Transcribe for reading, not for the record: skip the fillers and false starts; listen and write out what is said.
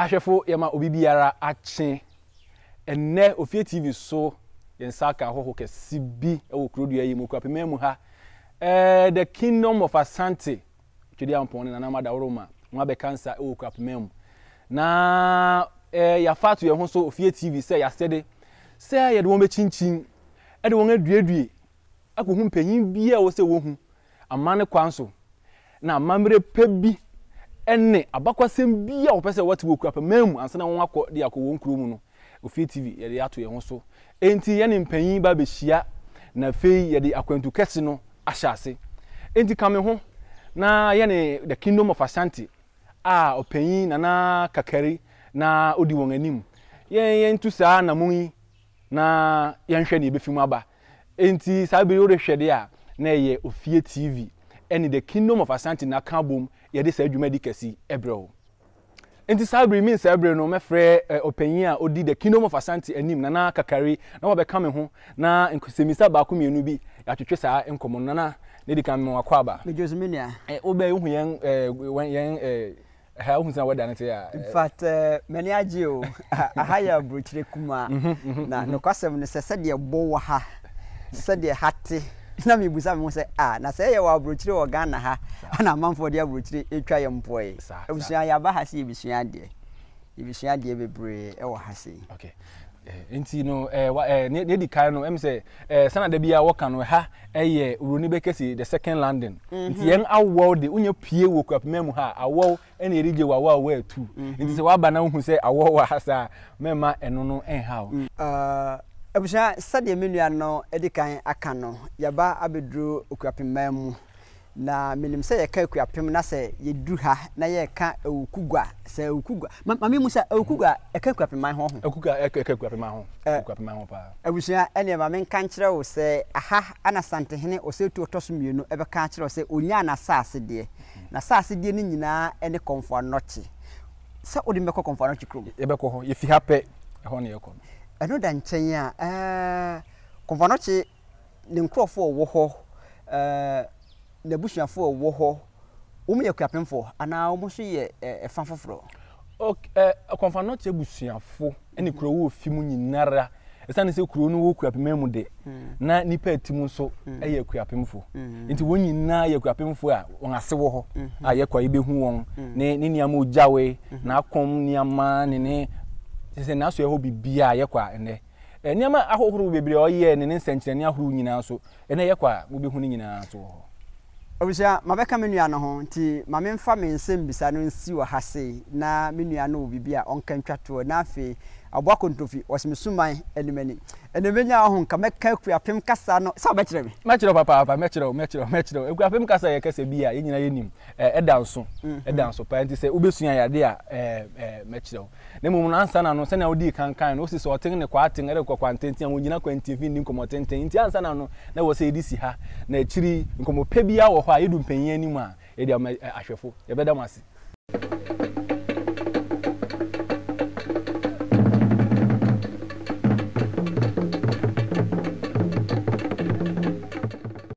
ahwefo yema obi biara ache enne Ofie TV so yensaka hoho kesi bi ewo kurodua yi mu kwapememu ha the Kingdom of Asante twedi ampon na namada woroma nwa be cancer ewo kwapememu na ya fatu ye ho so Ofie TV say ya sede say ye de won be chinchin e de won aduadue akohu mpanyin bia wo se wo hu amane kwanso na amamre pebi enne abakwasem bia wo pese wati wo kwapememu ansa na won akọ de akọ won kuro mu no Ofie TV ye de ato ye ho so enti ye ne mpanyin ba be hia na fei ye de akwantu kese no ahyase enti kame ho na ye ne the Kingdom of Asante opanyin nana kakari na odi won anim ye ntu saa na munyi na ye nhwe ne befimu aba enti saa bi wo de hwede a na ye Ofie TV ene the Kingdom of Asante na kabom ye de saa adwuma di kesi ebrew enti saa bi mean saa ebrew no mefre opanyin a odi the Kingdom of Asante anim nana kakari na wo be kame ho na nkusemisa ba ko mienu bi ya twetwe saa enkomo nana ne di kame wakwa aba me Josemania wo be hu yen ha hu san wada nte ya in fact many agio ahaya brochire kuma na no kwasem ne sese de bo wa ha sese de hate na me busa me se na se ye wa brochire wo Ghana ha na amanfo de brochire etwa ye mpoe ebusua ya ba ha se ebusua de bebre e wo ha se okay enti no ne di kai no em se sana da bia woka no ha eye uroni bekesi the second landing enti yen awo de unye pie wo kwapememu ha awo ene erige wawa wa atu enti se waba na hu se awo wa hasa mema eno no enhaw ebusha sade menua no edikan aka no yaba abedru okwapememu na minim se ye ka ekwapem na se ye duru ha na ye ka ewukugwa se ewukugwa mami musa ewukugwa e ka ekwapem ho ekuga ekwapem ho pa ebusua ene mami nkan kire wo se aha ana santehene o se tu otoso mienu e be kan kire wo se onya na saase de ni nyina ene komfo anochi se odi meko komfo anochi krom ye be ko ho ye fi ha pe ho ne ye ko eno da nchen a komfo anochi ne nkrofo wo ho na busuafo wo ho wo me yakwapemfo ana wo so ye efafoforo okay komfo anochi busuafo ene kuro wo fi mu nyinara esane se kuro no wo kwapememu de na nipa atimu so eye kwapemfo nti won nyina ye kwapemfo a won ase wo ho a ye kwa ibehu won ne niam ojawe na akom niama ne se na so ye ho bibia ye kwa ene niama ahohoro bebre o ye ne nsenkyerene ahoro nyina so ene ye kwa wo behu nyina so ho obusha mabeka menua no ho nti mamemfa mensem bisa no nsi wo hase na menua no bibia onka ntwato na afi aboa kontofi osmesuman enimani enemenya ho nka meka kuapem kasa no sa ba kire me mekire papa mekire kuapem kasa ye kasa bia ye nyina yenim edanso pa nti se ubesua yade a mekire na mum na ansa na no se na odi kankan no sisi oten ne kwaten ere kwantenten wo nyina kwantenten ni komotenten nti ansa na no na wo se edisi ha na akiri nkomo pe bia wo ho a yedu mpanyin anim a ye dia ahwefo ye beda mase